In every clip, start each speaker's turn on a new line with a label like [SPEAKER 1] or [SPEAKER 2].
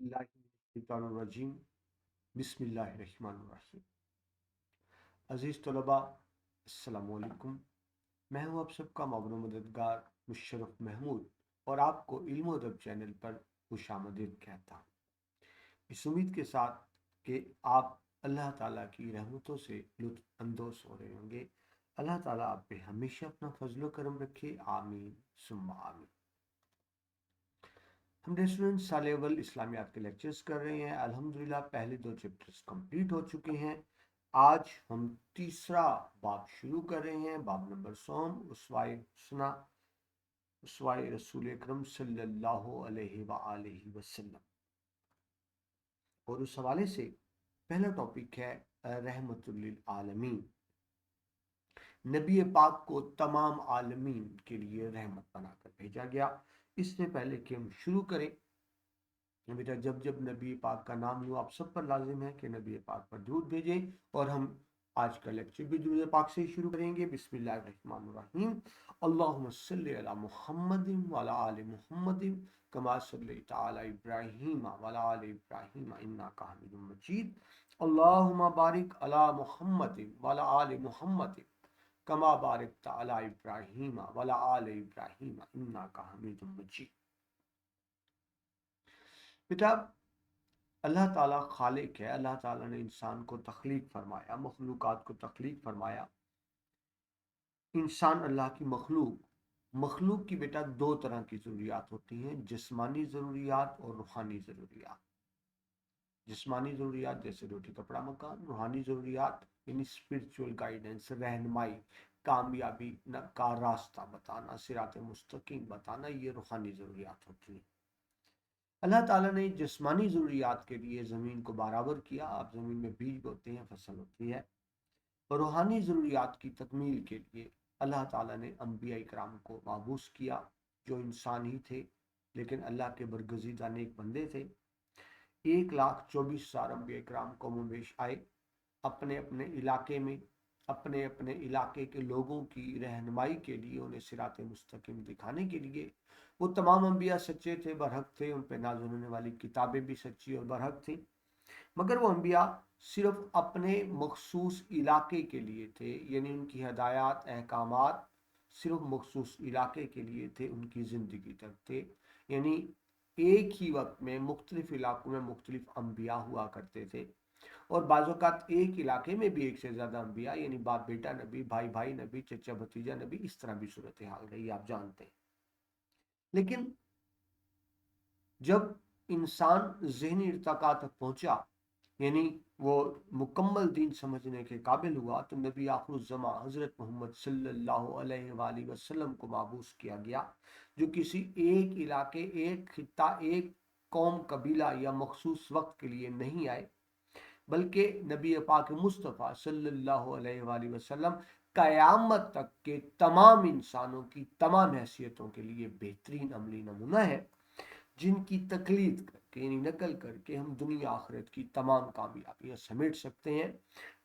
[SPEAKER 1] बिस्मिल्लाहिर्रहमानिर्रहीम। बिस्मिल्लाहिर्रहमानिर्रहीम। अजीज़ तलबा, अस्सलामु अलैकुम। मैं हूँ आप सबका मामून मददगार मुशर्रफ महमूद और आपको इल्म व अदब चैनल पर खुशामदीद कहता हूँ, इस उम्मीद के साथ कि आप अल्लाह ताला की रहमतों से लुत्फ़ अंदोज़ हो रहे होंगे। अल्लाह ताला आप पे हमेशा अपना फजल करम रखे, आमीन सुम्मा आमीन। हम रेस्टोरेंट साल अव्वल इस्लामियात के लेक्चर्स कर रहे हैं। अल्हम्दुलिल्लाह पहले 2 चैप्टर्स कंप्लीट हो चुके हैं। आज हम तीसरा बाब शुरू कर रहे हैं, बाब नंबर सौम उसवाए हुस्ना उसवाए रसूल अकरम सल्लल्लाहु अलैहि वसल्लम। और उस हवाले से पहला टॉपिक है रहमतुल लिल आलमीन। नबी पाक को तमाम आलमीन के लिए रहमत बनाकर भेजा गया। इससे पहले कि हम शुरू करें, बेटा जब जब नबी पाक का नाम लूँ आप सब पर लाजिम है कि नबी पाक पर दुरूद भेजें। और हम आज का लेक्चर भी दुरूद पाक से ही शुरू करेंगे। बिस्मिल्लाहिर्रहमानिर्रहीम। अल्लाहुम्मा सल्लि अला मुहम्मदिन व अला आलि मुहम्मदिन कमा सल्लैता अला इब्राहीम व अला आलि इब्राहीम इन्नका हमीदुम मजीद। अल्लाहुम्मा बारिक अला मुहम्मदिन व अला आलि मुहम्मदिन कमा बारकता अला इब्राहीम व अला आलि इब्राहीम इन्नका हमीदुम मजीद। बेटा अल्लाह ताला खालिक है। अल्लाह ताला ने इंसान को तख्लीक फरमाया, मखलूकात को तख्लीक फरमाया। इंसान अल्लाह की मखलूक की बेटा दो तरह की ज़रूरियात होती हैं, जिस्मानी ज़रूरियात और रूहानी ज़रूरियात। जिस्मानी ज़रूरियात जैसे रोटी कपड़ा मकान, रूहानी ज़रूरियात यानी स्पिरिचुअल गाइडेंस, रहनुमाई, कामयाबी का रास्ता बताना, सिरात मुस्तकीम बताना, ये रूहानी ज़रूरियात होती हैं। अल्लाह ताला ने जिस्मानी ज़रूरियात के लिए ज़मीन को बराबर किया। आप ज़मीन में बीज बोते हैं, फसल होती है। और रूहानी ज़रूरियात की तकमील के लिए अल्लाह ताला ने अंबिया इकराम को माबूस किया, जो इंसान ही थे लेकिन अल्लाह के बरगज़ीदा नेक बंदे थे। 1,24,000 अंबिया इकराम कौम-ओ-बेश आए, अपने अपने इलाके में, अपने अपने इलाके के लोगों की रहनुमाई के लिए, उन्हें सिरात मुस्तकीम दिखाने के लिए। वो तमाम अंबिया सच्चे थे, बरहक थे, उन पर नाज़िल होने वाली किताबें भी सच्ची और बरहक थी। मगर वो अंबिया सिर्फ अपने मखसूस इलाके के लिए थे, यानी उनकी हदायत अहकामात सिर्फ मखसूस इलाके के लिए थे, उनकी ज़िंदगी तक थे। यानी एक ही वक्त में मुख्तलिफ इलाकों में मुख्तलिफ अंबिया हुआ करते थे। और बाज़-औक़ात एक इलाके में भी एक से ज़्यादा अंबिया, यानी बाप बेटा नबी, भाई भाई नबी, चचा भतीजा नबी, इस तरह भी सूरत हाल रही, आप जानते हैं। लेकिन जब इंसान ज़हनी इर्तिका तक पहुंचा, यानी वो मुकम्मल दीन समझने के काबिल हुआ, तो नबी आखिरुज़्ज़मा हज़रत मोहम्मद सल्लल्लाहु अलैहि वसल्लम को माबूस किया गया, जो किसी एक इलाके, एक खित्ता, एक कौम, कबीला या मखसूस वक्त के लिए नहीं आए, बल्कि नबी पाक मुस्तफ़ा सल्लल्लाहु अलैहि वसल्लम क़यामत तक के तमाम इंसानों की तमाम हैसियतों के लिए बेहतरीन अमली नमूना है, जिनकी तकलीद करके यानी नकल करके हम दुनिया आखिरत की तमाम कामयाबियां समेट सकते हैं।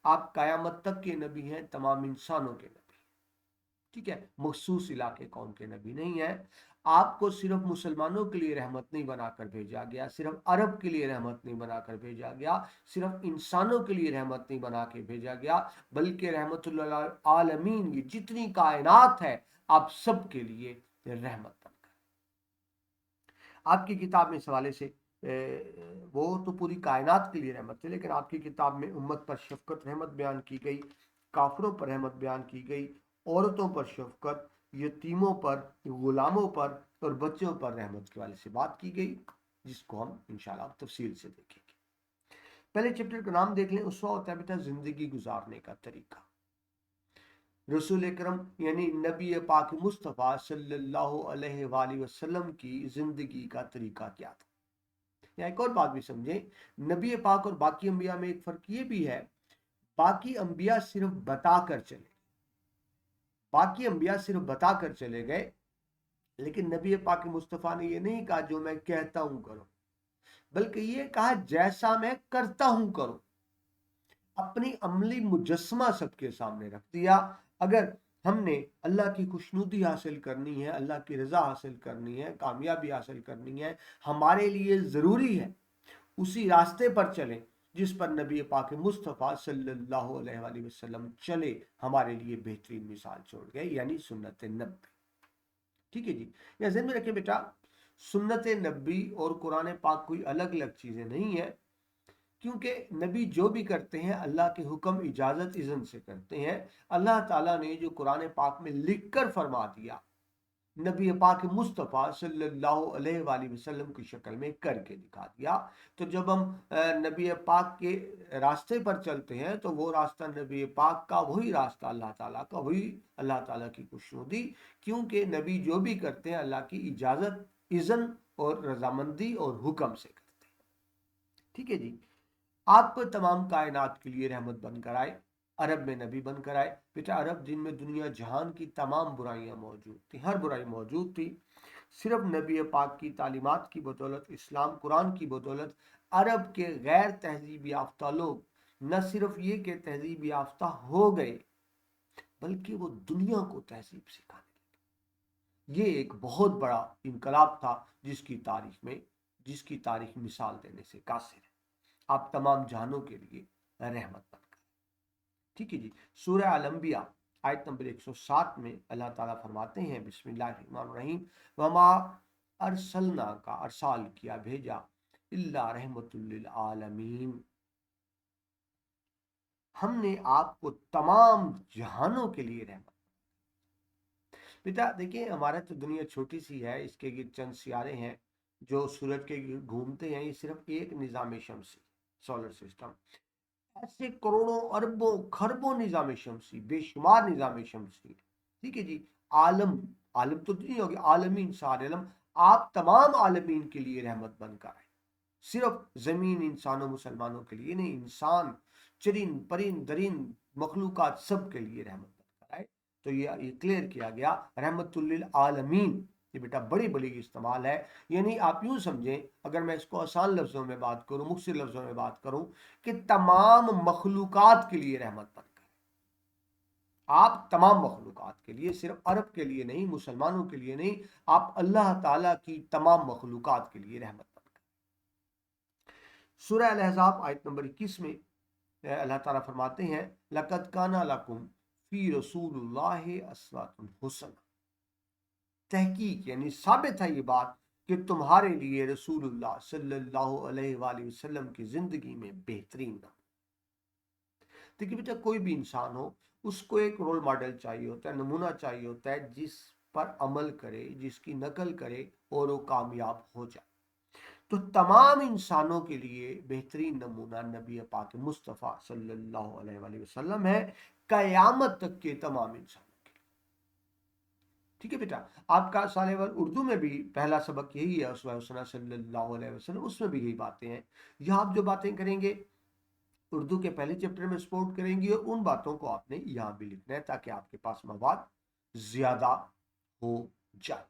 [SPEAKER 1] आप क़यामत तक के नबी हैं, तमाम इंसानों के नबी, ठीक है, मखसूस इलाके कौम के नबी नहीं है। आपको सिर्फ मुसलमानों के लिए रहमत नहीं बनाकर भेजा गया, सिर्फ अरब के लिए रहमत नहीं बनाकर भेजा गया, सिर्फ इंसानों के लिए रहमत नहीं बना के भेजा गया, बल्कि रहमतुल आलमीन, ये जितनी कायनात है आप सब के लिए रहमत। आपकी किताब में इस हवाले से वो तो पूरी कायनात के लिए रहमत थे, लेकिन आपकी किताब में उम्मत पर शफकत रहमत बयान की गई, काफिरों पर रहमत बयान की गई, औरतों पर शफकत, यतीमों पर, गुलामों पर और बच्चों पर रहमत के वाले से बात की गई, जिसको हम इंशाल्लाह तफसील से देखेंगे। पहले चैप्टर का नाम देख लें, उसवा होता है बेटा जिंदगी गुजारने का तरीका। रसूल अकरम यानी नबी पाक मुस्तफ़ा सल्लल्लाहु अलैहि वसल्लम की ज़िंदगी का तरीका क्या था। या एक और बात भी समझें, नबी पाक और बाकी अंबिया में एक फ़र्क ये भी है, बाकी अंबिया सिर्फ बताकर चले, बाकी अंबिया सिर्फ बताकर चले गए, लेकिन नबी पाक मुस्तफ़ा ने ये नहीं कहा जो मैं कहता हूं करो, बल्कि ये कहा जैसा मैं करता हूं करो। अपनी अमली मुजस्मा सबके सामने रख दिया। अगर हमने अल्लाह की खुशनुदी हासिल करनी है, अल्लाह की रज़ा हासिल करनी है, कामयाबी हासिल करनी है, हमारे लिए ज़रूरी है उसी रास्ते पर चलें जिस पर नबी पाक मुस्तफ़ा सल्लल्लाहु अलैहि वसल्लम चले, हमारे लिए बेहतरीन मिसाल छोड़ गए, यानी सुन्नत नबी। ठीक है जी, या ज़हन में रखें बेटा, सुन्नत नबी और कुरान पाक कोई अलग अलग चीज़ें नहीं है, क्योंकि नबी जो भी करते हैं अल्लाह के हुक्म इजाज़त इज़न से करते हैं। अल्लाह ताला ने जो कुरान पाक में लिख कर फरमा दिया, नबी पाक मुस्तफ़ा सल्लल्लाहु अलैहि वसल्लम की शक्ल में करके दिखा दिया। तो जब हम नबी पाक के रास्ते पर चलते हैं तो वो रास्ता नबी पाक का वही रास्ता अल्लाह ताला का, वही अल्लाह ताला की खुशनुदी, क्योंकि नबी जो भी करते हैं अल्लाह की इजाज़त इज़न और रजामंदी और हुक्म से करते हैं। ठीक है जी, आप तमाम कायनात के लिए रहमत बनकर आए, अरब में नबी बनकर आए। बेटा अरब दिन में दुनिया जहान की तमाम बुराइयां मौजूद थी, हर बुराई मौजूद थी। सिर्फ नबी पाक की तालीमात की बदौलत, इस्लाम कुरान की बदौलत, अरब के गैर तहजीब याफ्ता लोग न सिर्फ ये कि तहजीब याफ्ता हो गए, बल्कि वो दुनिया को तहजीब सिखाने लगे। ये एक बहुत बड़ा इनकलाब था जिसकी तारीख मिसाल देने से कासिर है। आप तमाम जहानों के लिए रहमत बनकर। ठीक है जी, सूरह अल-अंबिया आयत नंबर 107 में अल्लाह ताला फरमाते हैं, बिस्मिल्लाहिर्रहमानिर्रहीम, वमा अरसलना का अरसाल किया भेजा इल्ला रहमतुल लिल आलमीन, हमने आपको तमाम जहानों के लिए रहमत। बेटा देखिए, हमारा तो दुनिया छोटी सी है, इसके ये चंद सियारे हैं जो सूरज के घूमते हैं, ये सिर्फ एक निज़ाम शमसी, सोलर सिस्टम। ऐसे करोड़ों अरबों खरबों निज़ाम शमसी, बेशुमार निज़ाम शमसी। ठीक है जी, आलम, आलम तो नहीं होगी, आलमीन, सारे आलम, आप तमाम आलमीन के लिए रहमत बनकर आए। सिर्फ जमीन इंसानों मुसलमानों के लिए नहीं, इंसान, चरिन परिन दरिन मखलूकात सब के लिए रहमत बनकर आए। तो ये क्लियर किया गया रहमतुल लिल आलमीन, ये बेटा बड़ी बड़ी इस्तेमाल है। यानी आप यूं समझें, अगर मैं इसको आसान लफ्जों में बात करूं, मुख्तसर लफ्जों में बात करूं, कि तमाम मखलूकात के लिए रहमत बनकर, आप तमाम मखलूकात के लिए, सिर्फ अरब के लिए नहीं, मुसलमानों के लिए नहीं, आप अल्लाह ताला की तमाम मखलूकात के लिए रहमत बनकर। सूरह अल-अहज़ाब आयत नंबर 21 में अल्लाह ताला फरमाते हैं, लक़द काना लकुम फी रसूलिल्लाहि अस्वतुन हुसना, तहकीक यानी साबित है ये बात कि तुम्हारे लिए रसूलुल्लाह सल्लल्लाहु अलैहि वसल्लम की जिंदगी में बेहतरीन नाम। देखिए बेटा, कोई भी इंसान हो, उसको एक रोल मॉडल चाहिए होता है, नमूना चाहिए होता है, जिस पर अमल करे, जिसकी नकल करे और वो कामयाब हो जाए। तो तमाम इंसानों के लिए बेहतरीन नमूना नबी पाक मुस्तफ़ा सल्लल्लाहु अलैहि वसल्लम है, कयामत तक के तमाम इंसानों के लिए। ठीक है बेटा, आपका सालेवाल उर्दू में भी पहला सबक यही है, उसवा सल्लल्लाहु अलैहि वसल्लम, उसमें भी यही बातें हैं। यहाँ आप जो बातें करेंगे उर्दू के पहले चैप्टर में सपोर्ट करेंगी, और उन बातों को आपने यहाँ भी लिखना है ताकि आपके पास मवाद ज्यादा हो जाए।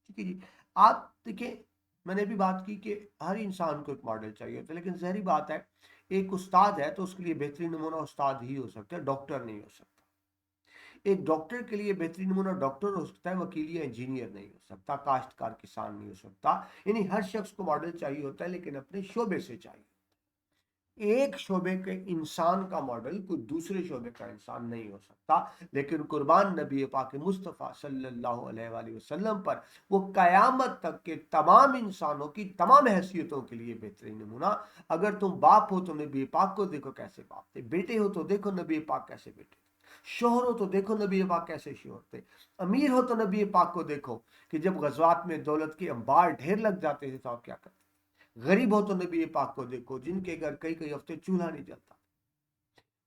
[SPEAKER 1] ठीक है जी, आप देखिए, मैंने भी बात की कि हर इंसान को एक मॉडल चाहिए होता है, लेकिन जहरी बात है, एक उस्ताद है तो उसके लिए बेहतरीन नमूना उस्ताद ही हो सकता है, डॉक्टर नहीं हो सकता। एक डॉक्टर के लिए बेहतरीन नमूना डॉक्टर हो सकता है, वकील या इंजीनियर नहीं हो सकता, काश्तकार किसान नहीं हो सकता। यानी हर शख्स को मॉडल चाहिए होता है, लेकिन अपने शोबे से चाहिए। एक शोबे के इंसान का मॉडल कोई दूसरे शोबे का इंसान नहीं हो सकता, लेकिन कुर्बान नबी पाक मुस्तफ़ा सल्लल्लाहु अलैहि वसल्लम पर वो कयामत तक के तमाम इंसानों की तमाम हैसियतों के लिए बेहतरीन नमूना। अगर तुम बाप हो तो नबी पाक को देखो कैसे बाप थे, बेटे हो तो देखो नबी पाक कैसे बेटे थे, शोहर हो तो देखो नबी पाक कैसे शोहर थे, अमीर हो तो नबी पाक को देखो कि जब गज़वात में दौलत के अंबार ढेर लग जाते थे तो आप क्या करते। गरीब हो तो नबी पाक को देखो, जिनके घर कई कई हफ्ते चूल्हा नहीं जलता।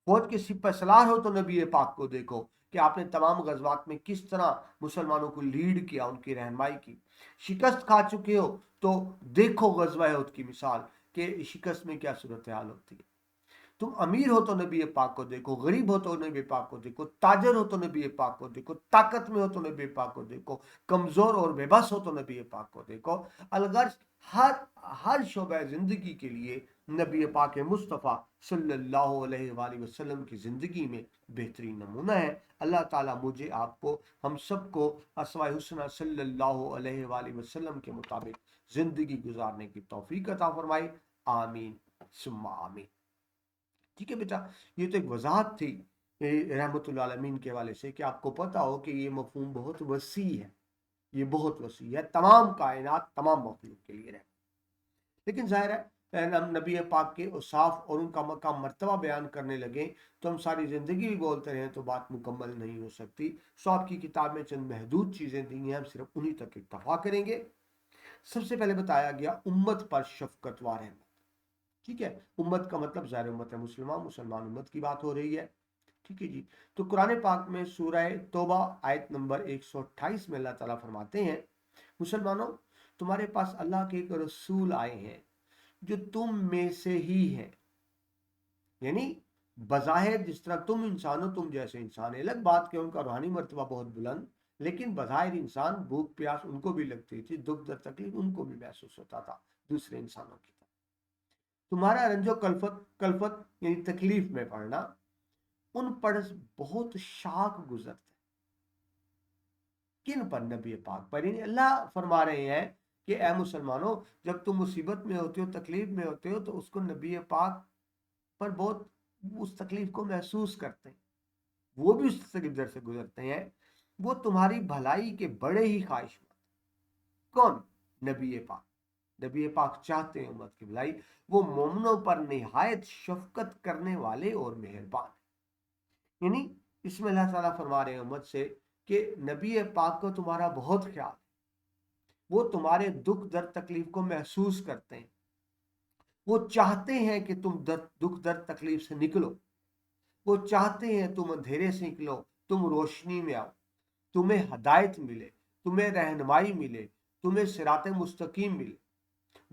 [SPEAKER 1] फौज के सिपह सलार हो तो नबी पाक को देखो कि आपने तमाम गजवात में किस तरह मुसलमानों को लीड किया, उनकी रहनुमाई की। शिकस्त खा चुके हो तो देखो गजवा उहद की मिसाल कि शिकस्त में क्या सूरत हाल होती है। तुम अमीर हो तो नबी पाक को देखो, गरीब हो तो नबी पाक को देखो, ताजर हो तो नबी पाक को देखो, ताकत में हो तो नबी पाक को देखो, कमजोर और बेबस हो तो नबी पाक को देखो। अलगर्ज हर हर शोबे जिंदगी के लिए नबी पाक मुस्तफ़ा सल्लल्लाहु अलैहि वसल्लम की जिंदगी में बेहतरीन नमूना है। अल्लाह ताला मुझे, आपको, हम सबको अस्वाए हुस्ना सल्लल्लाहु अलैहि वसल्लम के मुताबिक जिंदगी गुजारने की तौफीक अता फरमाए। आमीन सुम्मा आमीन। ठीक है बेटा, ये तो एक वजाहत थी रहमतुल्लाह अलमीन के हवाले से कि आपको पता हो कि ये मफहूम बहुत वसी है, ये बहुत वसी है, तमाम कायनात तमाम मखलूक के लिए रहे। लेकिन जाहिर है हम नबी पाक के औसाफ और उनका मकाम मर्तबा बयान करने लगे तो हम सारी ज़िंदगी भी बोलते रहें तो बात मुकम्मल नहीं हो सकती। सो आपकी किताब में चंद महदूद चीज़ें दी हैं, हम सिर्फ उन्हीं तक इक्तफा करेंगे। सबसे पहले बताया गया उम्मत पर शफकत व रहमत। ठीक है, उम्मत का मतलब ज़ाहिर उम्मत है मुसलमान उम्मत की बात हो रही है। ठीक है जी। तो कुरान पाक में सूरह तौबा आयत नंबर 128 में अल्लाह ताला फरमाते हैं, मुसलमानों तुम्हारे पास अल्लाह के एक रसूल आए हैं जो तुम में से ही है, यानी बज़ाहिर जिस तरह तुम इंसान हो, तुम जैसे इंसान है। अलग बात कि उनका रूहानी मर्तबा बहुत बुलंद, लेकिन बज़ाहिर इंसान, भूख प्यास उनको भी लगती थी, दुख दर्द तकलीफ उनको भी महसूस होता था दूसरे इंसानों की तरह। तुम्हारा रंजो कल्फत कल्फत यानी तकलीफ में पड़ना उन पर बहुत शाक गुजरते। किन पर? नबी पाक पर। यानी अल्लाह फरमा रहे हैं कि ए मुसलमानों, जब तुम मुसीबत में होते हो, तकलीफ में होते हो, तो उसको नबी पाक पर बहुत उस तकलीफ को महसूस करते हैं, वो भी उस दर से गुजरते हैं। वो तुम्हारी भलाई के बड़े ही ख्वाहिशमंद। कौन? नबी पाक। नबी पाक चाहते हैं उम्मत की भलाई। वो मोमिनों पर निहायत शफकत करने वाले और मेहरबान। यानी इसमें अल्लाह ताला फरमा रहे हैं उम्मत से कि नबी पाक को तुम्हारा बहुत ख्याल, वो तुम्हारे दुख दर्द तकलीफ को महसूस करते हैं, वो चाहते हैं कि तुम दुख दर्द तकलीफ से निकलो, वो चाहते हैं तुम अंधेरे से निकलो, तुम रोशनी में आओ, तुम्हें हदायत मिले, तुम्हें रहनुमाई मिले, तुम्हें सिरात मुस्तकीम मिले।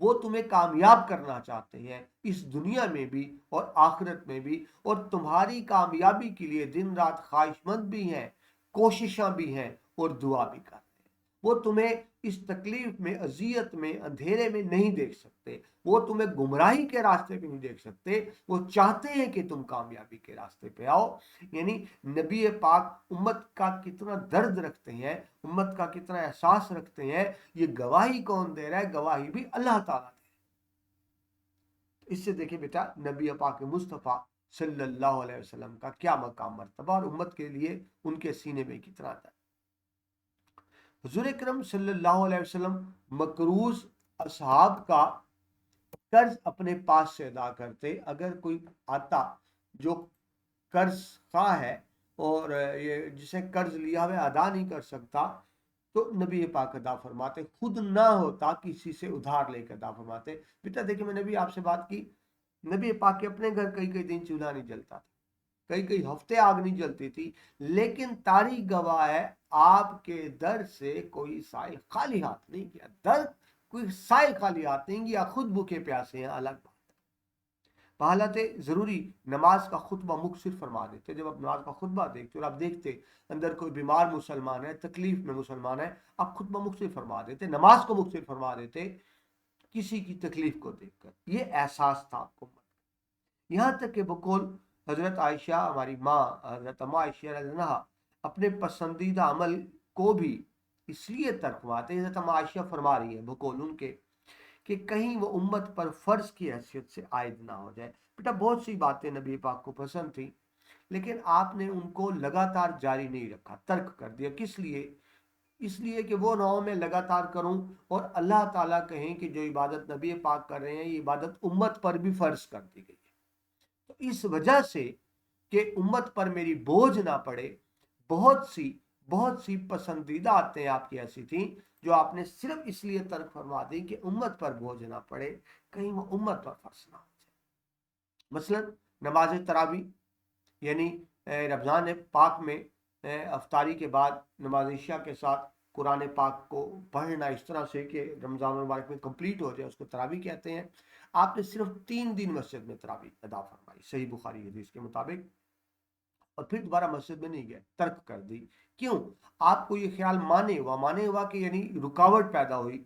[SPEAKER 1] वो तुम्हें कामयाब करना चाहते हैं इस दुनिया में भी और आखिरत में भी, और तुम्हारी कामयाबी के लिए दिन रात ख्वाहिशमंद भी हैं, कोशिशां भी हैं और दुआ भी करते हैं। वो तुम्हें इस तकलीफ में, अजियत में, अंधेरे में नहीं देख सकते, वो तुम्हें गुमराही के रास्ते पे नहीं देख सकते, वो चाहते हैं कि तुम कामयाबी के रास्ते पे आओ। यानी नबी पाक उम्मत का कितना दर्द रखते हैं, उम्मत का कितना एहसास रखते हैं, ये गवाही कौन दे रहा है? गवाही भी अल्लाह ताला दे। इससे देखिए बेटा, नबी पाक मुस्तफ़ा सल्लल्लाहु अलैहि वसल्लम का क्या मकाम मर्तबा और उम्मत के लिए उनके सीने में कितना था। हुजूर अकरम सल्लल्लाहु अलैहि वसल्लम मकरूज असहाब का कर्ज अपने पास से अदा करते। अगर कोई आता जो कर्ज खा है और ये जिसे कर्ज लिया हुआ अदा नहीं कर सकता, तो नबी पाक अदा फरमाते, खुद ना होता किसी से उधार लेकर अदा फरमाते। बेटा देखिए, मैंने भी आपसे बात की, नबी पाक के अपने घर कई कई दिन चूल्हा नहीं जलता था, कई कई हफ्ते आग नहीं जलती थी, लेकिन तारीख गवाह है आपके दर से कोई साइल खाली हाथ नहीं गया। दर कोई साइल खाली हाथ नहीं गया, खुद भूखे प्यासे हैं, अलग बात। हालत ज़रूरी नमाज का खुतबा मुख्तर फरमा देते। जब आप नमाज का खुतबा देखते और आप देखते अंदर कोई बीमार मुसलमान है, तकलीफ में मुसलमान है, आप खुतबा मुख्तर फरमा देते, नमाज को मुख्तर फरमा देते किसी की तकलीफ को देखकर। ये एहसास था आपको। यहाँ तक कि बकौल हजरत आयशा, हमारी माँ हजरत अम्मा आयशा रज़ी अल्लाह अन्हा, अपने पसंदीदा अमल को भी इसलिए तरकवाते। हजरत अम्मा आयशा फरमा रही है बकौल उनके कि कहीं वो उम्मत पर फर्ज की हैसियत से आयद ना हो जाए। बेटा बहुत सी बातें नबी पाक को पसंद थी, लेकिन आपने उनको लगातार जारी नहीं रखा, तर्क कर दिया। किस लिए? इसलिए कि वो ना हो मैं लगातार करूं और अल्लाह ताला कहें कि जो इबादत नबी पाक कर रहे हैं ये इबादत उम्मत पर भी फर्ज कर दी गई है। तो इस वजह से कि उम्मत पर मेरी बोझ ना पड़े, बहुत सी पसंदीदा आते आपकी ऐसी थी जो आपने सिर्फ इसलिए तर्क फरमा दी कि उम्मत पर बोझ ना पड़े, कहीं वो उम्मत पर फर्ज ना हो जाए। मसलन नमाज तरावी, यानी रमज़ान पाक में अफ्तारी के बाद नमाज इशा के साथ कुरान पाक को पढ़ना इस तरह से कि रमज़ान मुबारक में कंप्लीट हो जाए, उसको तरावी कहते हैं। आपने सिर्फ 3 दिन मस्जिद में तरावी अदा फरमाई सही बुखारी हदीस के मुताबिक, और फिर दोबारा मस्जिद में नहीं गए, तर्क कर दी। क्यों? आपको ये ख्याल माने हुआ कि यानी रुकावट पैदा हुई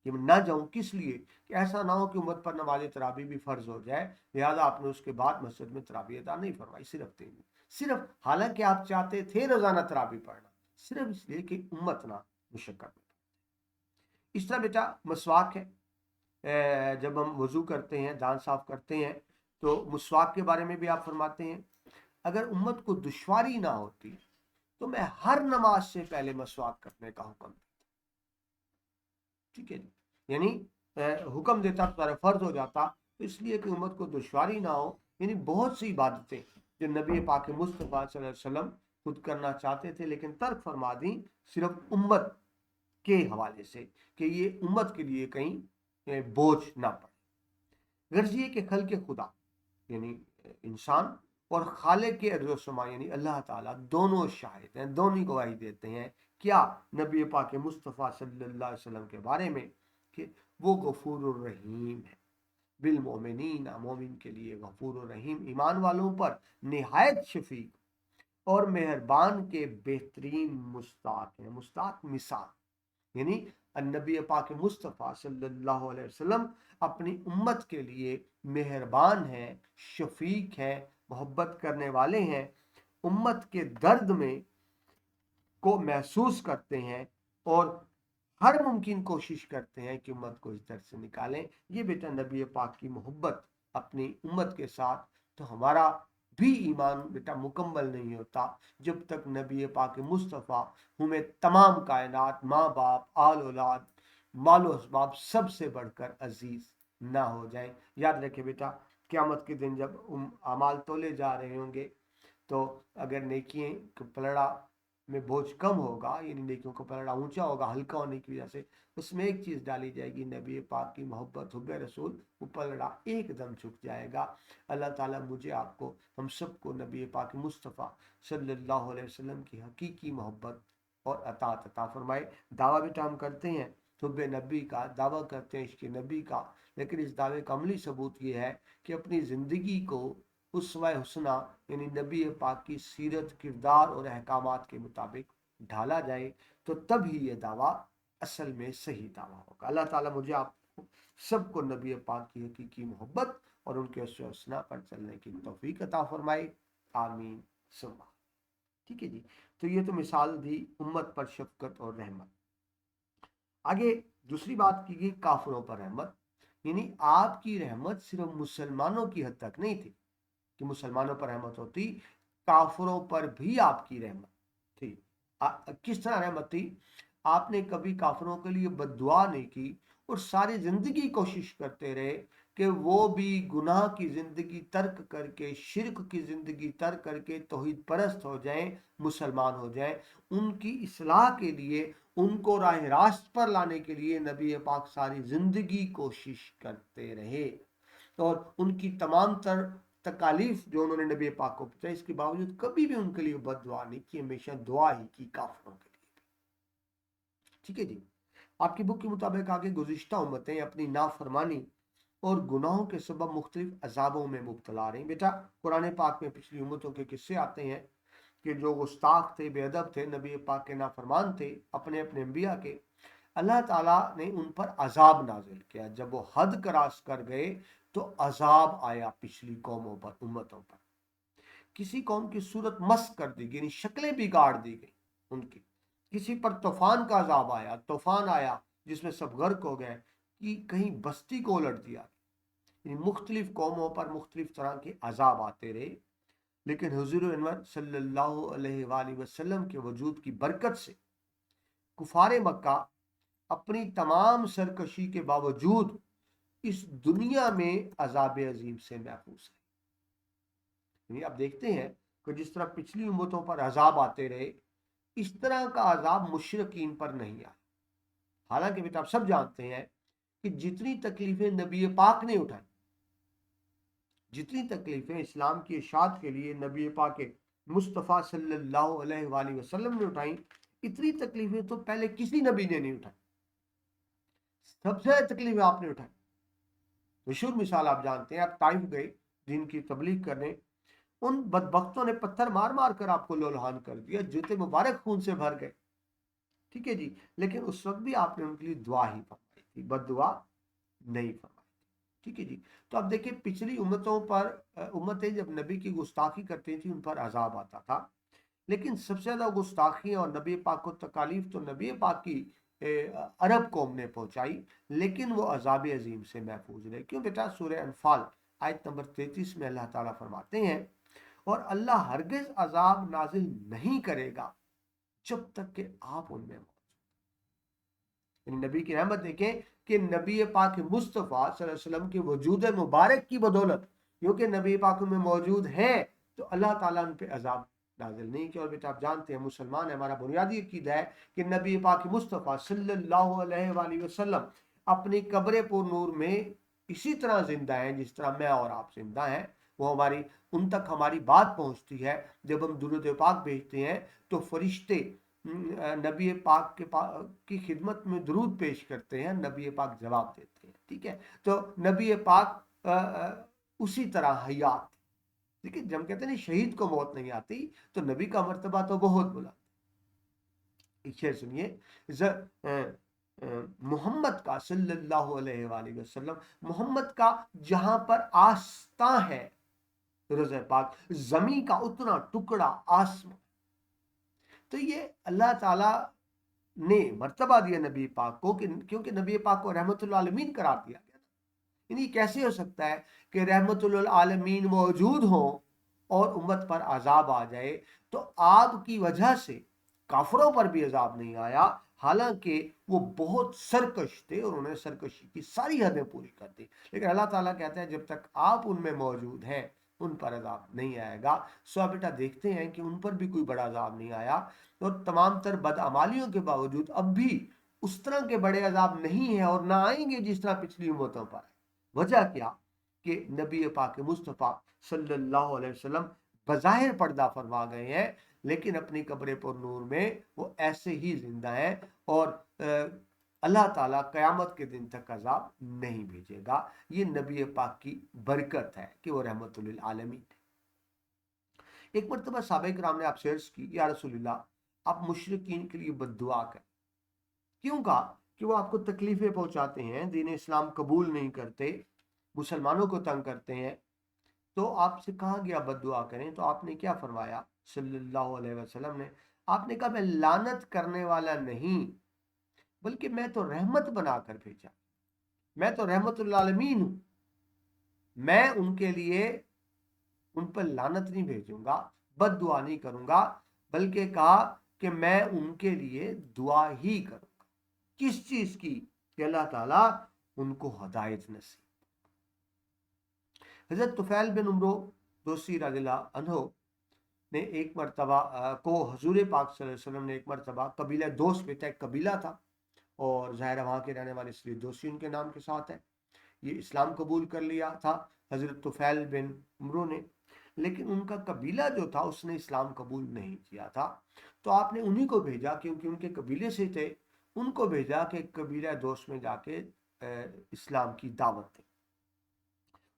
[SPEAKER 1] कि मैं ना जाऊं। किस लिए? कि ऐसा ना हो कि उम्मत पर नमाज तरावी भी फर्ज हो जाए, लिहाजा आपने उसके बाद मस्जिद में तरावी अदा नहीं फरमाई, सिर्फ 3 दिन। सिर्फ, हालांकि आप चाहते थे रोजाना तरावी पढ़ना, सिर्फ इसलिए कि उम्मत ना मुशक्कत में। इस तरह बेटा मसवाक है, जब हम वज़ू करते हैं, दांत साफ करते हैं, तो मुस्वाक के बारे में भी आप फरमाते हैं, अगर उम्मत को दुश्वारी ना होती तो मैं हर नमाज से पहले मसवाक करने का हुक्म देता। ठीक है जी, यानी हुक्म देता तो सारा फर्ज हो जाता, तो इसलिए कि उम्मत को दुश्वारी ना हो, यानी बहुत सी इबादतें जो नबी पाक मुस्तफ़ा सल्लल्लाहु अलैहि वसल्लम खुद करना चाहते थे लेकिन तर्क फरमा दी, सिर्फ उम्मत के हवाले से कि ये उम्मत के लिए कहीं बोझ ना पड़े। गर्ज ये कि खल के खुदा यानी इंसान और खालिक के अर्ज़ समा यानी अल्लाह ताला दोनों शाहिद हैं, दोनों गवाही देते हैं क्या नबी पाक मुस्तफ़ा सल्लल्लाहु अलैहि वसल्लम के बारे में कि वो गफूर रहीम है, बिल मोमिनीन, मोमिन के लिए गफूर रहीम, ईमान वालों पर निहायत शफीक और मेहरबान के बेहतरीन मुस्ताक है। मुस्ताक मिसाल यानी नबी पाक मुस्तफ़ा सल्लल्लाहु अलैहि वसल्लम अपनी उम्मत के लिए मेहरबान है, शफीक है, मोहब्बत करने वाले हैं, उम्मत के दर्द में को महसूस करते हैं और हर मुमकिन कोशिश करते हैं कि उम्मत को इस दर्द से निकालें। ये बेटा नबी पाक की मोहब्बत अपनी उम्मत के साथ, तो हमारा भी ईमान बेटा मुकम्मल नहीं होता जब तक नबी पाक मुस्तफ़ा हमें तमाम कायनात, माँ बाप, आल औलाद, मालो असबाब सबसे बढ़कर अजीज ना हो जाए। याद रखे बेटा, क़यामत के दिन जब अमाल तोले जा रहे होंगे तो अगर नेकियों का पलड़ा में बोझ कम होगा, यानी नेकियों का पलड़ा ऊंचा होगा हल्का होने की वजह से, उसमें एक चीज़ डाली जाएगी नबी पाक की मोहब्बत, हुब्बे रसूल, वो पलड़ा एकदम झुक जाएगा। अल्लाह ताला मुझे, आपको, हम सबको नबी पाक मुस्तफ़ा सल्लल्लाहु अलैहि वसल्लम की हकीकी मोहब्बत और अतात अता फरमाए। दावा बेटा हम करते हैं हुब्बे नबी का, दावा करते हैं इश्क़ नबी का, लेकिन इस दावे का अमली सबूत ये है कि अपनी ज़िंदगी को उसवा हुस्ना यानी नबी पाक की सीरत, किरदार और अहकामात के मुताबिक ढाला जाए, तो तभी ये दावा असल में सही दावा होगा। अल्लाह ताला मुझे, आपको सबको नबी पाक की हकीकी मोहब्बत और उनके उसवा हुस्ना पर चलने की तौफीक अता फरमाए, आमीन सुम्मा। ठीक है जी, तो ये तो मिसाल दी उम्मत पर शफकत और रहमत। आगे दूसरी बात की गई काफिरों पर रहमत, यानी आपकी रहमत सिर्फ मुसलमानों की हद तक नहीं थी कि मुसलमानों पर रहमत होती, काफिरों पर भी आपकी रहमत थी। किस तरह रहमत थी? आपने कभी काफिरों के लिए बद्दुआ नहीं की और सारी जिंदगी कोशिश करते रहे कि वो भी गुनाह की जिंदगी तर्क करके, शिर्क की जिंदगी तर्क करके तौहीद परस्त हो जाएं, मुसलमान हो जाएं। उनकी इस्लाह के लिए, उनको राह रास्त पर लाने के लिए नबी पाक सारी जिंदगी कोशिश करते रहे और उनकी तमाम तर तकालीफ जो उन्होंने नबी पाक को बताई, इसके बावजूद कभी भी उनके लिए बद्दुआ नहीं की, हमेशा दुआ ही की काफिरों के लिए। ठीक है जी, आपकी बुक के मुताबिक आगे गुज़िश्ता उम्मतें अपनी नाफरमानी और गुनाहों के सबब मुख्तलिफ अजाबों में मुब्तला रही। बेटा कुरान पाक में पिछली उम्मतों के किस्से आते हैं कि जो गुस्ताख थे, बेअदब थे, नबी पाक के नाफरमान थे अपने अपने अंबिया के, अल्लाह ताला ने उन पर अजाब नाजिल किया। जब वो हद क्रॉस कर गए तो अजाब आया पिछली कौमों पर, उम्मतों पर। किसी कौम की सूरत मस्त कर दी गई, यानी शक्लें बिगाड़ दी गई उनकी। किसी पर तूफान का अजाब आया, तूफान आया जिसमें सब गर्क हो गए, कि कहीं बस्ती को उलट दिया। मुख्तलिफ कौमों पर मुख्तलिफ तरह के अजाब आते रहे, लेकिन हुजूर अनवर सल्लल्लाहु अलैहि वसल्लम के वजूद की बरकत से कुफारे मक्का अपनी तमाम सरकशी के बावजूद इस दुनिया में अजाब अजीम से महफूज है। आप देखते हैं कि जिस तरह पिछली उम्मतों पर अजाब आते रहे, इस तरह का अजाब मुशरिकीन पर नहीं आया। हालांकि बेटा आप सब जानते हैं कि जितनी तकलीफें नबी पाक ने उठाई, जितनी तकलीफें इस्लाम की इशाअत के लिए नबी पाक मुस्तफ़ा सल्लल्लाहु अलैहि वसल्लम ने उठाई, इतनी तकलीफें तो पहले किसी नबी ने नहीं उठाई। सबसे ज्यादा तकलीफें आपने उठाई। मशहूर मिसाल आप जानते हैं, आप ताइफ गए दिन की तबलीग करने, उन बदबख्तों ने पत्थर मार मार कर आपको लोलहान कर दिया, जूते मुबारक खून से भर गए। ठीक है जी, लेकिन उस वक्त भी आपने उनके लिए दुआ ही फरमाई थी, बद्दुआ नहीं फरमाई। ठीक है जी, तो अब देखिए पिछली उम्मतों पर, उम्मतें जब नबी की गुस्ताखी करती थी उन पर अजाब आता था, लेकिन सबसे ज्यादा गुस्ताखी और नबी पाक को तकालीफ तो नबी पाक की عرب قوم نے پہنچائی، لیکن وہ عذاب عظیم سے محفوظ رہے۔ کیوں بیٹا؟ سورہ انفال آیت نمبر 33 میں اللہ تعالیٰ فرماتے ہیں، اور اللہ ہرگز عذاب نازل نہیں کرے گا جب تک کہ آپ ان میں موجود۔ یعنی نبی کی رحمت دیکھیں کہ نبی پاک مصطفیٰ صلی اللہ علیہ وسلم کے وجود مبارک کی بدولت، کیونکہ نبی پاک میں موجود ہیں تو اللہ تعالیٰ ان پہ عذاب نازل نہیں کیا۔ اور بیٹا آپ جانتے ہیں مسلمان ہے، ہمارا بنیادی عقیدہ ہے کہ نبی پاک مصطفیٰ صلی اللہ علیہ وآلہ وسلم اپنی قبر پر نور میں اسی طرح زندہ ہیں جس طرح میں اور آپ زندہ ہیں۔ وہ ان تک ہماری بات پہنچتی ہے۔ جب ہم درود پاک بھیجتے ہیں تو فرشتے نبی پاک کی خدمت میں درود پیش کرتے ہیں، نبی پاک جواب دیتے ہیں، ٹھیک ہے؟ تو نبی پاک اسی طرح حیات، ٹھیک ہے؟ جب ہم کہتے ہیں شہید کو موت نہیں آتی تو نبی کا مرتبہ تو بہت بلند۔ شعر سنیے، محمد کا صلی اللہ علیہ وآلہ وسلم، محمد کا جہاں پر آستاں ہے روزہ پاک، زمین کا اتنا ٹکڑا آسمان۔ تو یہ اللہ تعالیٰ نے مرتبہ دیا نبی پاک کو، کیونکہ نبی پاک کو رحمت للعالمین قرار دیا گیا۔ یعنی کیسے ہو سکتا ہے کہ رحمت للعالمین موجود ہوں اور امت پر عذاب آ جائے؟ تو آپ کی وجہ سے کافروں پر بھی عذاب نہیں آیا، حالانکہ وہ بہت سرکش تھے اور انہیں سرکشی کی ساری حدیں پوری کر دی، لیکن اللہ تعالیٰ کہتا ہے جب تک آپ ان میں موجود ہیں ان پر عذاب نہیں آئے گا۔ سو بیٹا دیکھتے ہیں کہ ان پر بھی کوئی بڑا عذاب نہیں آیا، اور تمام تر بدعمالیوں کے باوجود اب بھی اس طرح کے بڑے عذاب نہیں ہیں اور نہ آئیں گے جس طرح پچھلی امتوں پر ہے۔ وجہ کیا؟ کہ نبی پاک مصطفیٰ صلی اللہ علیہ وسلم بظاہر پردہ فرما گئے ہیں، لیکن اپنی قبر پر نور میں وہ ایسے ہی زندہ ہیں، اور اللہ تعالیٰ قیامت کے دن تک عذاب نہیں بھیجے گا۔ یہ نبی پاک کی برکت ہے کہ وہ رحمت للعالمین۔ ایک مرتبہ صحابہ کرام نے آپ سے عرض کی، یا رسول اللہ آپ مشرکین کے لیے بد دعا کریں۔ کیوں؟ کہا کہ وہ آپ کو تکلیفیں پہنچاتے ہیں، دین اسلام قبول نہیں کرتے، مسلمانوں کو تنگ کرتے ہیں، تو آپ سے کہا گیا بد دعا کریں۔ تو آپ نے کیا فرمایا صلی اللہ علیہ وسلم نے؟ آپ نے کہا میں لعنت کرنے والا نہیں، بلکہ میں تو رحمت بنا کر بھیجا، میں تو رحمت للعالمین ہوں، میں ان کے لیے ان پر لعنت نہیں بھیجوں گا، بد دعا نہیں کروں گا، بلکہ کہا کہ میں ان کے لیے دعا ہی کروں گا۔ کس چیز کی؟ کہ اللہ تعالیٰ ان کو ہدایت نصیب۔ حضرت طفیل بن عمرو دوسی رضی اللہ عنہ نے ایک مرتبہ کو حضور پاک صلی اللہ علیہ وسلم نے ایک مرتبہ قبیلہ دوست میں ایک قبیلہ تھا، اور ظاہر وہاں کے رہنے والے اس لیے دوسی ان کے نام کے ساتھ ہے، یہ اسلام قبول کر لیا تھا حضرت طفیل بن عمرو نے، لیکن ان کا قبیلہ جو تھا اس نے اسلام قبول نہیں کیا تھا۔ تو آپ نے انہی کو بھیجا، کیونکہ ان کے قبیلے سے تھے، ان کو بھیجا کہ قبیلہ دوست میں جا کے اسلام کی دعوت دیں۔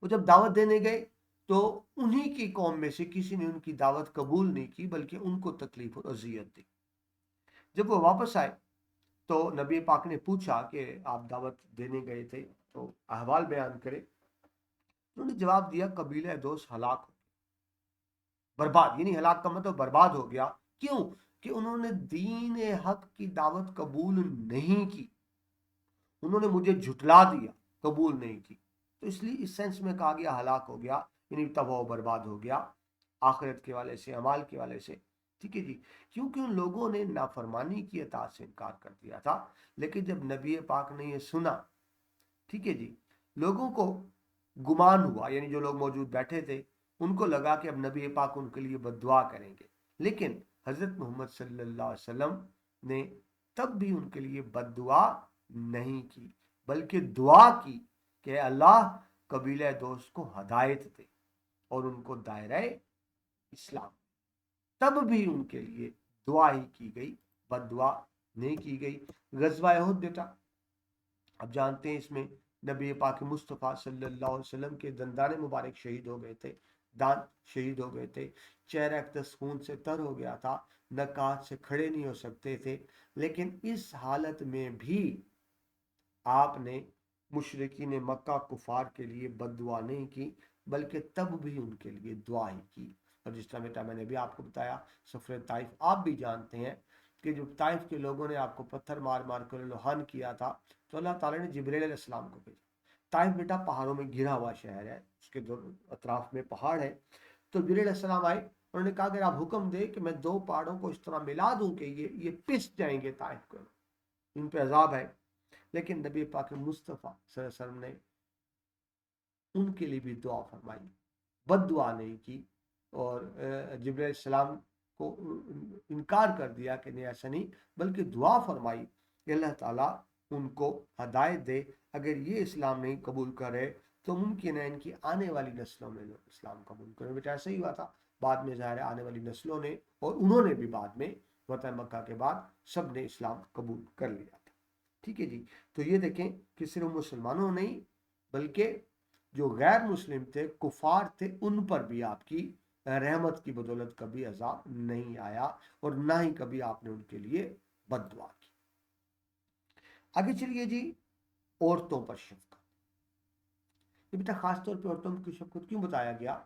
[SPEAKER 1] وہ جب دعوت دینے گئے تو انہی کی قوم میں سے کسی نے ان کی دعوت قبول نہیں کی، بلکہ ان کو تکلیف اور اذیت دی۔ جب وہ واپس آئے تو نبی پاک نے پوچھا کہ آپ دعوت دینے گئے تھے تو احوال بیان کرے۔ انہوں نے جواب دیا قبیلہ دوست ہلاک ہو، برباد، یعنی ہلاک کا مطلب برباد ہو گیا۔ کیوں؟ کہ انہوں نے دین حق کی دعوت قبول نہیں کی، انہوں نے مجھے جھٹلا دیا، قبول نہیں کی، تو اس لیے اس سینس میں کہا گیا ہلاک ہو گیا، یعنی تباہ و برباد ہو گیا آخرت کے والے سے، اعمال کے والے سے، ٹھیک ہے جی؟ کیونکہ ان لوگوں نے نافرمانی کی اطاعت سے انکار کر دیا تھا۔ لیکن جب نبی پاک نے یہ سنا، ٹھیک ہے جی، لوگوں کو گمان ہوا، یعنی جو لوگ موجود بیٹھے تھے ان کو لگا کہ اب نبی پاک ان کے لیے بد دعا کریں گے، لیکن حضرت محمد صلی اللہ علیہ وسلم نے تب بھی ان کے لیے بد دعا نہیں کی، بلکہ دعا کی کہ اللہ قبیلہ دوست کو ہدایت دے اور ان کو دائرہ اسلام۔ تب بھی ان کے لیے دعا ہی کی گئی، بد دعا نہیں کی گئی۔ غزوہ احد بیٹا اب جانتے ہیں، اس میں نبی پاک مصطفیٰ صلی اللہ علیہ وسلم کے دندان مبارک شہید ہو گئے تھے، دانت شہید ہو گئے تھے، چہرہ اقدس خون سے تر ہو گیا تھا، نکات سے کھڑے نہیں ہو سکتے تھے، لیکن اس حالت میں بھی آپ نے مشرکین مکہ کفار کے لیے بد دعا نہیں کی، بلکہ تب بھی ان کے لیے دعا ہی کی۔ اور جس طرح بیٹا میں نے بھی آپ کو بتایا سفر طائف آپ بھی جانتے ہیں کہ جب طائف کے لوگوں نے آپ کو پتھر مار مار کر لوہان کیا تھا تو اللہ تعالیٰ نے جبرائیل علیہ السلام کو بھیجا. طائف بیٹا پہاڑوں میں گھرا ہوا شہر ہے, اس کے دو اطراف میں پہاڑ ہے. تو جبرائیل علیہ السلام آئے, انہوں نے کہا کہ آپ حکم دے کہ میں دو پہاڑوں کو اس طرح ملا دوں کہ یہ پس جائیں گے طائف کو, ان پہ عذاب ہے. لیکن نبی پاک مصطفیٰ صلی اللہ علیہ وسلم نے ان کے لیے بھی دعا فرمائی, بد دعا نہیں کی, اور جبرائیل السلام کو انکار کر دیا کہ نہیں ایسا نہیں, بلکہ دعا فرمائی کہ اللہ تعالیٰ ان کو ہدایت دے. اگر یہ اسلام نہیں قبول کرے تو ممکن ہے ان کی آنے والی نسلوں میں اسلام قبول کرے. بیٹا ایسا ہی ہوا تھا, بعد میں ظاہر ہے آنے والی نسلوں نے اور انہوں نے بھی بعد میں فتح مکہ کے بعد سب نے اسلام قبول کر لیا تھا. ٹھیک ہے جی. تو یہ دیکھیں کہ صرف مسلمانوں نہیں بلکہ جو غیر مسلم تھے, کفار تھے, ان پر بھی آپ کی رحمت کی بدولت کبھی عذاب نہیں آیا, اور نہ ہی کبھی آپ نے ان کے لیے بد دعا کی. آگے چلیے جی, عورتوں پر شفقت. یہ بیٹا خاص طور پہ عورتوں کی شفقت کیوں بتایا گیا؟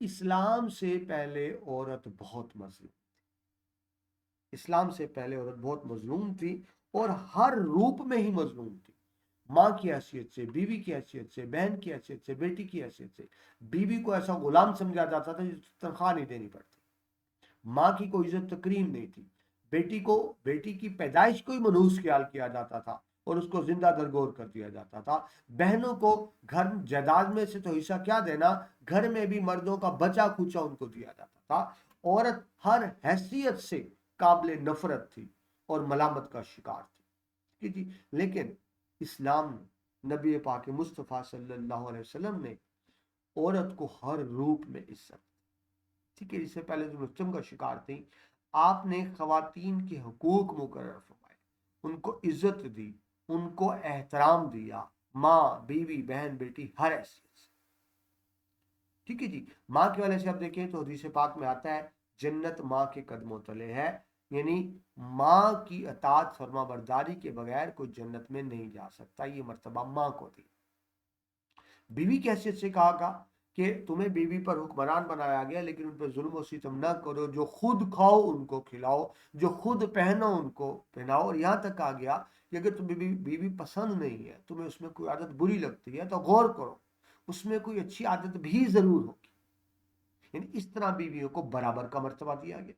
[SPEAKER 1] اسلام سے پہلے عورت بہت مظلوم تھی, اسلام سے پہلے عورت بہت مظلوم تھی, اور ہر روپ میں ہی مظلوم تھی. ماں کی حیثیت سے, بیوی کی حیثیت سے, بہن کی حیثیت سے, بیٹی کی حیثیت سے. بیوی کو ایسا غلام سمجھا جاتا تھا جس کو تنخواہ نہیں دینی پڑتی. ماں کی کوئی عزت تکریم نہیں تھی. بیٹی کی پیدائش کو ہی منحوس خیال کیا جاتا تھا اور اس کو زندہ درگور کر دیا جاتا تھا. بہنوں کو گھر جائیداد میں سے تو حصہ کیا دینا, گھر میں بھی مردوں کا بچا کھچا ان کو دیا جاتا تھا. عورت ہر حیثیت سے قابل نفرت تھی اور ملامت کا شکار تھی. جی لیکن اسلام نے, نبی پاک مصطفیٰ صلی اللہ علیہ وسلم نے عورت کو ہر روپ میں عزت. ٹھیک ہے, اس سے پہلے جو رستم کا شکار تھی, آپ نے خواتین کے حقوق مقرر فرمائے, ان کو عزت دی, ان کو احترام دیا, ماں, بیوی, بہن, بیٹی, ہر حیثیت سے. ٹھیک ہے جی. ماں کے والے سے آپ دیکھیں تو حدیث پاک میں آتا ہے جنت ماں کے قدموں تلے ہے, یعنی ماں کی اطاعت فرما برداری کے بغیر کوئی جنت میں نہیں جا سکتا. یہ مرتبہ ماں کو دی. بیوی کی حیثیت سے کہا گا کہ تمہیں بیوی پر حکمران بنایا گیا, لیکن ان پر ظلم و ستم نہ کرو, جو خود کھاؤ ان کو کھلاؤ, جو خود پہنو ان کو پہناؤ. اور یہاں تک کہا گیا کہ اگر تمہیں بیوی پسند نہیں ہے, تمہیں اس میں کوئی عادت بری لگتی ہے تو غور کرو, اس میں کوئی اچھی عادت بھی ضرور ہوگی. یعنی اس طرح بیویوں کو برابر کا مرتبہ دیا گیا.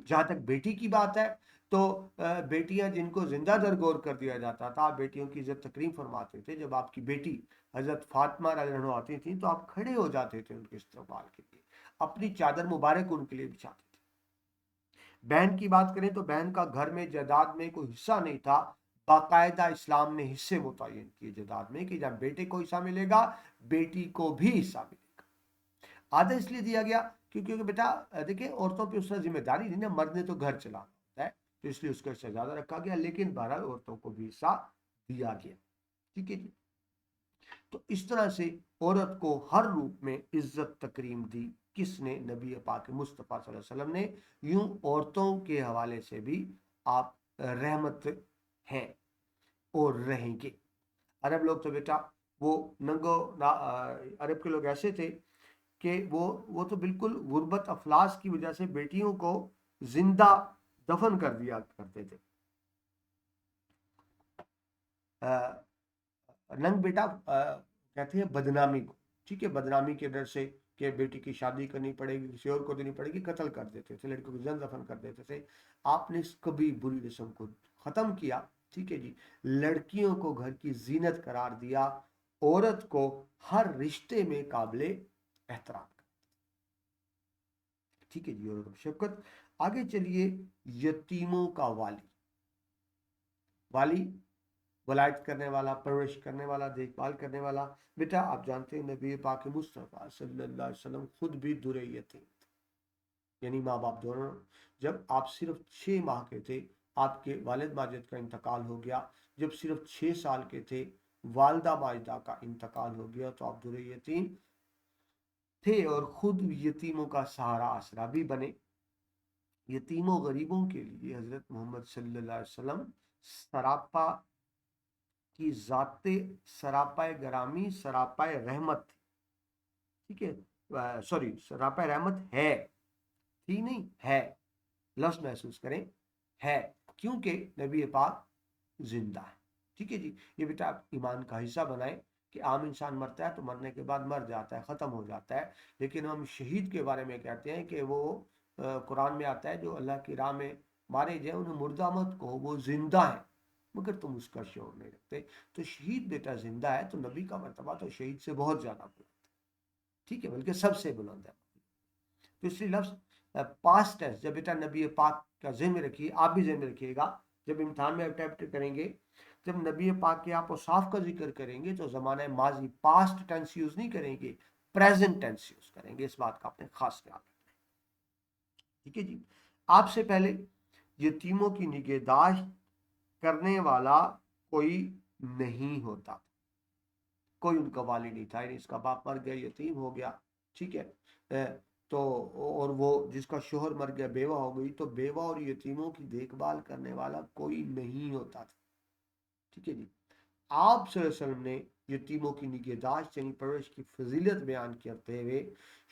[SPEAKER 1] جہاں تک بیٹی کی بات ہے تو بیٹیاں جن کو زندہ درگور کر دیا جاتا تھا, بیٹیوں کی عزت تکریم فرماتے تھے. جب آپ کی بیٹی حضرت فاطمہ رضی اللہ عنہا آتی تھیں تو آپ کھڑے ہو جاتے تھے ان کے استقبال کے لیے, اپنی چادر مبارک ان کے لیے بچھاتے تھے. بہن کی بات کریں تو بہن کا گھر میں جائیداد میں کوئی حصہ نہیں تھا, باقاعدہ اسلام نے حصے متعین کیے جائیداد میں کہ جب بیٹے کو حصہ ملے گا بیٹی کو بھی حصہ ملے گا. آدھا اس لیے دیا گیا کیونکہ بیٹا دیکھیں عورتوں پہ اس طرح ذمہ داری نہیں نا, مرد نے تو گھر چلانا ہوتا ہے تو اس لیے اس کا حصہ زیادہ رکھا گیا, لیکن بہرحال عورتوں کو بھی حصہ دیا گیا. ٹھیک ہے جی. تو اس طرح سے عورت کو ہر روپ میں عزت تکریم دی. کس نے؟ نبی پاک مصطفیٰ صلی اللہ علیہ وسلم نے. یوں عورتوں کے حوالے سے بھی آپ رحمت ہیں اور رہیں گے. عرب لوگ تو بیٹا وہ ننگو عرب کے لوگ ایسے تھے کہ وہ تو بالکل غربت افلاس کی وجہ سے بیٹیوں کو زندہ دفن کر دیا کرتے تھے. ننگ بیٹا کہتے ہیں بدنامی کو. ٹھیک ہے, بدنامی کے ڈر سے کہ بیٹی کی شادی کرنی پڑے گی, کسی اور کو دینی پڑے گی, قتل کر دیتے تھے, لڑکیوں کو زندہ دفن کر دیتے تھے. آپ نے اس کبھی بری رسم کو ختم کیا. ٹھیک ہے جی. لڑکیوں کو گھر کی زینت قرار دیا, عورت کو ہر رشتے میں قابل احترام. ٹھیک ہے جی. اور شفقت. آگے چلیے, یتیموں کا والی. والی ولایت کرنے والا, پرورش کرنے والا, دیکھ بھال کرنے والا. بیٹا آپ جانتے ہیں نبی پاک مصطفیٰ صلی اللہ علیہ وسلم خود بھی در یتیم تھے, یعنی ماں باپ دونوں. جب آپ صرف 6 ماہ کے تھے آپ کے والد ماجد کا انتقال ہو گیا. جب صرف 6 سال کے تھے والدہ ماجدہ کا انتقال ہو گیا تو آپ در یتیم تھے اور خود یتیموں کا سہارا آسرا بھی بنے. یتیموں غریبوں کے لیے حضرت محمد صلی اللہ علیہ وسلم سراپا کی ذات سراپا گرامی, سراپا رحمت تھی. ٹھیک ہے, سوری, سراپا رحمت ہے, تھی نہیں ہے. लफ्ज़ महसूस करें है, क्योंकि नबी पाक जिंदा है। ठीक है जी, ये बेटा आप ईमान का हिस्सा बनाएं कि आम इंसान मरता है तो मरने के बाद मर जाता है, ख़त्म हो जाता है, लेकिन हम शहीद के बारे में कहते हैं कि वो कुरान में आता है जो अल्लाह की राह में मारे जाए उन्हें मुर्दा मत कहो, वो जिंदा है, मगर तुम उसका शौर नहीं रखते। तो शहीद बेटा जिंदा है, तो नबी का मर्तबा तो शहीद से बहुत ज़्यादा बुलंद है, ठीक है, बल्कि सबसे बुलंद है। तो इसलिए लफ्ज़ पास्ट टेंस जब बेटा नबी पाक का ज़हन में रखिए, आप भी ज़हन में रखिएगा, जब इम्तिहान में अटेम्प्ट करेंगे, जब नबी पाक के आप औसाफ का जिक्र करेंगे तो ज़माना माजी पास्ट टेंस यूज़ नहीं करेंगे, प्रेजेंट टेंस यूज़ करेंगे। इस बात का आपने खास ख्याल रखना है। ठीक है जी, आपसे पहले यतीमों की निगहदाश्त करने वाला कोई नहीं होता, कोई उनका वाली नहीं था, यानी इसका बाप मर गया, यतीम हो गया, ठीक है, तो और वो जिसका शोहर मर गया, बेवा हो गई, तो बेवा और यतीमों की देखभाल करने वाला कोई नहीं होता था। ठीक है जी, आप सल्लल्लाहु अलैहि वसल्लम ने यतीमों की निगहदाश्त यानी परवरिश की फजीलत बयान करते हुए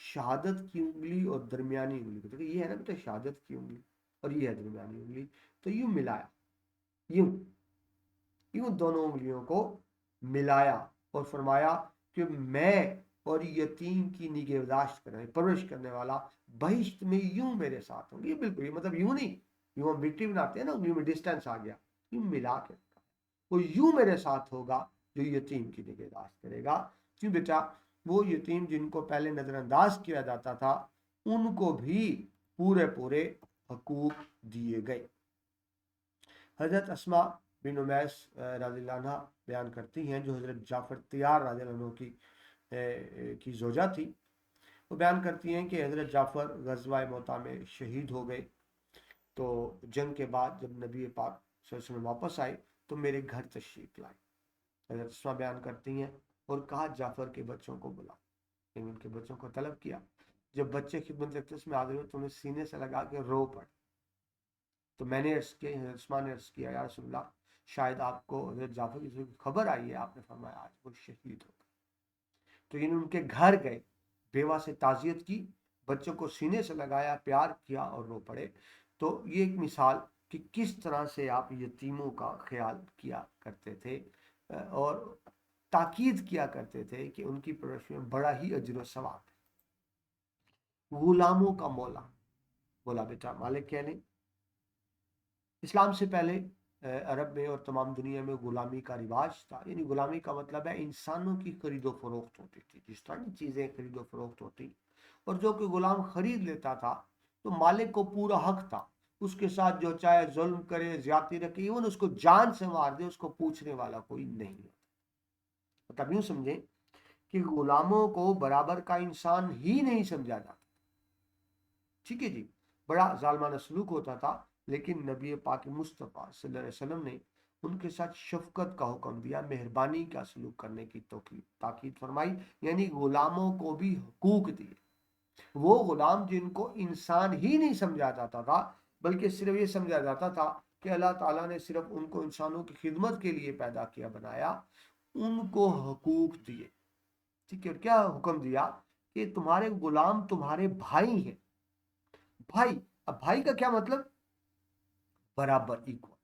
[SPEAKER 1] शहादत की उंगली और दरमियानी उंगली को, देखिए ये है ना बेटा शहादत की उंगली और ये है दरमियानी उंगली, तो यूं मिलाया, यूं यूं दोनों उंगलियों को मिलाया और फरमाया कि मैं और यतीम की निगहदाश्त करने परवरिश करने वाला बहिश्त में यूं मेरे साथ होंगे। ये बिल्कुल, ये मतलब यूं नहीं, यूं हम मिट्टी बनाते हैं ना, उंगली में डिस्टेंस आ गया, यूं मिला के वो यूं मेरे साथ होगा जो यतीम की निगहदाश्त करेगा। क्यों बेटा, वो यतीम जिनको पहले नजरअंदाज किया जाता था उनको भी पूरे पूरे हकूक दिए गए। हजरत अस्मा बिन उमैस रज़ियल्लाहु अन्हा बयान करती हैं, जो हजरत जाफ़र तैयार रज़ियल्लाहु अन्हु की जोजा थी, वो बयान करती हैं कि हजरत जाफ़र ग़ज़वा मोता में शहीद हो गए। तो जंग के बाद जब नबी पाक सल्लल्लाहु अलैहि वसल्लम वापस आए तो मेरे घर तशरीफ़ लाए। हजरत अस्मा बयान करती हैं और कहा जाफ़र के बच्चों को बुला, उनके बच्चों को तलब किया। जब बच्चे खिदमत अक़दस में हाजिर हुए तो उन्हें सीने से लगा के रो पड़े। तो मैंने अर्ज़ किया, हज़रत अस्मा ने अर्ज़ किया, या रसूल अल्लाह, शायद आपको हज़रत जाफ़र की खबर आई है। आपने फरमाया आज वो शहीद हो गए। तो इन उनके घर गए, बेवा से ताज़ियत की, बच्चों को सीने से लगाया, प्यार किया और रो पड़े। तो ये एक मिसाल कि किस तरह से आप यतीमों का ख्याल किया करते थे और ताकीद किया करते थे कि उनकी परवरिश में बड़ा ही अजर व सवाब है। गुलामों का मौला, बोला बेटा मालिक क्या नहीं। इस्लाम से पहले अरब में और तमाम दुनिया में गुलामी का रिवाज था, यानी गुलामी का मतलब है इंसानों की खरीदो फरोख्त होती थी, जिस तरह की चीज़ें खरीदो फरोख्त होती, और जो कि गुलाम खरीद लेता था तो मालिक को पूरा हक था उसके साथ जो चाहे जुल्म करे, ज्यादती रखे, इवन उसको जान से मार दे, उसको पूछने वाला कोई नहीं होता। मतलब यूं समझे कि गुलामों को बराबर का इंसान ही नहीं समझा जाता। ठीक है जी, बड़ा जालमाना सलूक होता था, लेकिन नबी पाक मुस्तफ़ा सल्लल्लाहु अलैहि वसल्लम ने उनके साथ शफकत का हुक्म दिया, मेहरबानी का सलूक करने की ताकीद फरमाई, यानी गुलामों को भी हकूक दिए। वो गुलाम जिनको इंसान ही नहीं समझा जाता था, बल्कि सिर्फ ये समझा जाता था कि अल्लाह ताला ने सिर्फ उनको इंसानों की खिदमत के लिए पैदा किया बनाया, उनको हकूक दिए। ठीक है, और क्या हुक्म दिया कि तुम्हारे गुलाम तुम्हारे भाई हैं। भाई, अब भाई का क्या मतलब, बराबर, इक्वल,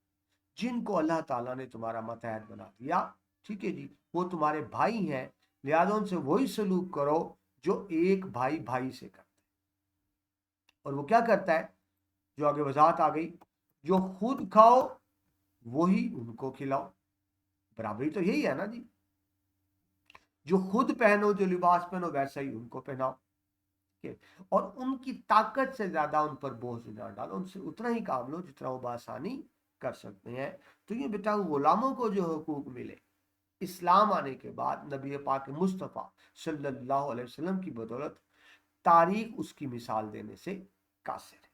[SPEAKER 1] जिनको अल्लाह ताला ने तुम्हारा मतहत बना दिया, ठीक है जी, वो तुम्हारे भाई हैं, लिहाजा उनसे वही सलूक करो जो एक भाई भाई से करता है। और वो क्या करता है, जो आगे वजाहत आ गई, जो खुद खाओ वही उनको खिलाओ, बराबरी तो यही है ना जी। जो खुद पहनो, जो लिबास पहनो वैसा ही उनको पहनाओ, ठीक है, और उनकी ताकत से ज्यादा उन पर बोझ ना डालो, उनसे उतना ही काम लो जितना वो बासानी कर सकते हैं। तो ये बेटा गुलामों को जो हुकूक मिले इस्लाम आने के बाद नबी पाक मुस्तफ़ा सल्लल्लाहु अलैहि वसल्लम की बदौलत, तारीख उसकी मिसाल देने से कासिर है।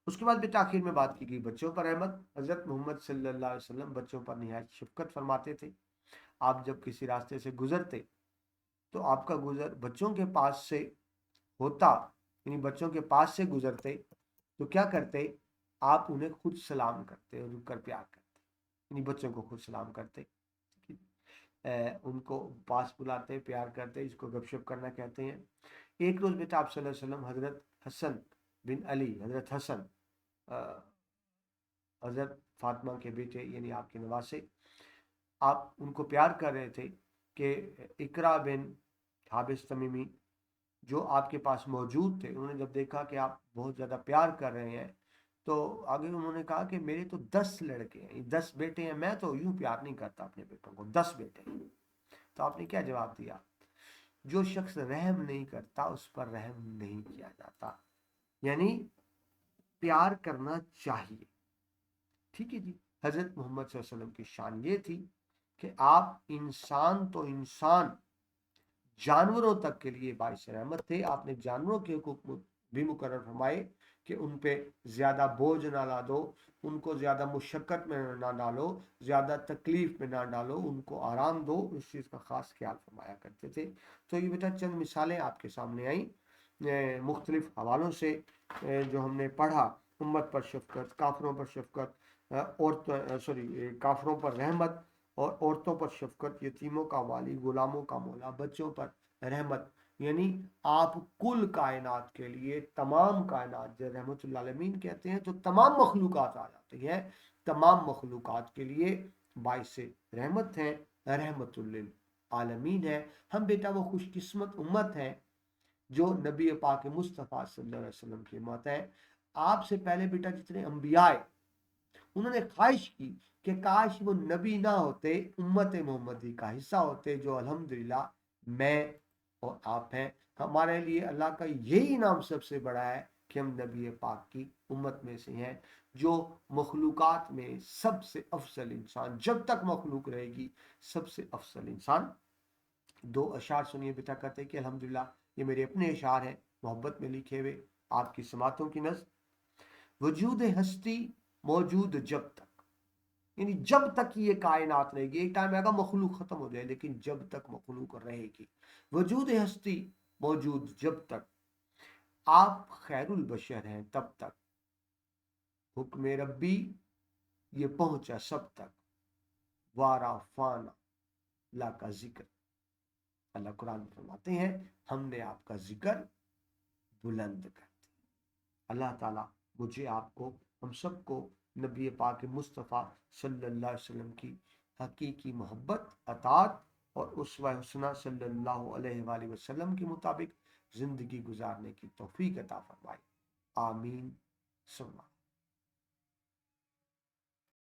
[SPEAKER 1] उसके बाद बेटा आखिर में बात की गई बच्चों पर रहमत। हजरत मोहम्मद सल्लल्लाहु अलैहि वसल्लम बच्चों पर निहायत शफकत फरमाते थे। आप जब किसी रास्ते से गुजरते तो आपका गुजर बच्चों के पास से होता, यानी बच्चों के पास से गुजरते तो क्या करते, आप उन्हें खुद सलाम करते और रुक कर प्यार करते, यानी बच्चों को खुद सलाम करते, उनको पास बुलाते, प्यार करते, इसको गपशप करना कहते हैं। एक रोज़ बेटा आप सल्लल्लाहु अलैहि वसल्लम हजरत हसन बिन अली, हजरत हसन, हजरत फातिमा के बेटे यानी आपके नवासे, आप उनको प्यार कर रहे थे कि इकरा बिन हाबिस तमीमी जो आपके पास मौजूद थे, उन्होंने जब देखा कि आप बहुत ज़्यादा प्यार कर रहे हैं तो आगे उन्होंने कहा कि मेरे तो 10 लड़के हैं, 10 बेटे हैं, मैं तो यूं प्यार नहीं करता अपने बेटों को, 10 बेटे हैं। तो आपने क्या जवाब दिया? जो शख्स रहम नहीं करता उस पर रहम नहीं किया जाता। यानी प्यार करना चाहिए। ठीक है जी। हजरत मोहम्मद सल्लल्लाहु अलैहि वसल्लम की शान ये थी कि आप इंसान तो इंसान, जानवरों तक के लिए बाइस रहमत थे। आपने जानवरों के हुकूक भी मुकर्रर फरमाए कि उन पे ज़्यादा बोझ ना ला दो, उनको ज़्यादा मुशक्क़त में ना डालो, ज़्यादा तकलीफ़ में ना डालो, उनको आराम दो, इस चीज़ का ख़ास ख्याल फरमाया करते थे। तो ये बेटा चंद मिसालें आपके सामने आई मुख्तलिफ़ हवालों से जो हमने पढ़ा। उम्मत पर शफ़क़त, काफिरों पर शफ़क़त, काफिरों पर रहमत और औरतों पर शफ़क़त, यतीमों का वाली, गुलामों का मौला, बच्चों पर रहमत। यानी आप कुल कायनात के लिए, तमाम कायनात जो रहमतुल आलमीन कहते हैं, तो तमाम मखलूक़ात आ जाती हैं, तमाम मखलूक़ात के लिए बाइस रहमत हैं, रहमतुल लिल आलमीन है। हम बेटा वो खुशकिस्मत उम्मत है जो नबी पाक मुस्तफ़ा सल्लल्लाहु अलैहि वसल्लम की उम्मत है। आपसे पहले बेटा जितने अंबिया आए, उन्होंने ख्वाहिश की कि काश वो नबी ना होते, उम्मत मोहम्मदी का हिस्सा होते, जो अल्हम्दुलिल्लाह मैं और आप हैं। हमारे लिए अल्लाह का यही नाम सबसे बड़ा है कि हम नबी पाक की उम्मत में से हैं, जो मखलूक़ात में सबसे अफजल इंसान, जब तक मखलूक रहेगी सबसे अफजल इंसान। दो अशार सुनिए बेटा, कहते हैं कि अल्हम्दुलिल्लाह ये मेरे अपने अशार हैं, मोहब्बत में लिखे हुए आपकी समातों की नज़र। वजूद हस्ती मौजूद जब तक, यानी जब तक ये कायनात रहेगी, एक टाइम आएगा मखलूक खत्म हो जाए, लेकिन जब तक मखलूक रहेगी। वजूद हस्ती मौजूद जब तक, आप खैरुल बशर हैं तब तक, हुक्म रब्बी ये पहुंचा सब तक, वारा फाना ला का जिक्र। अल्लाह कुरान में फरमाते हैं हमने आपका जिक्र बुलंद कर दिया। अल्लाह ताला मुझे, आपको, हम सबको नबी पाक मुस्तफ़ा सल्लल्लाहु अलैहि वसल्लम की हकीकी मोहब्बत, अतात और उसवा हुस्ना सल्लल्लाहु अलैहि वसल्लम के मुताबिक ज़िंदगी गुजारने की तौफीक अता फरमाए। आमीन सुम्मा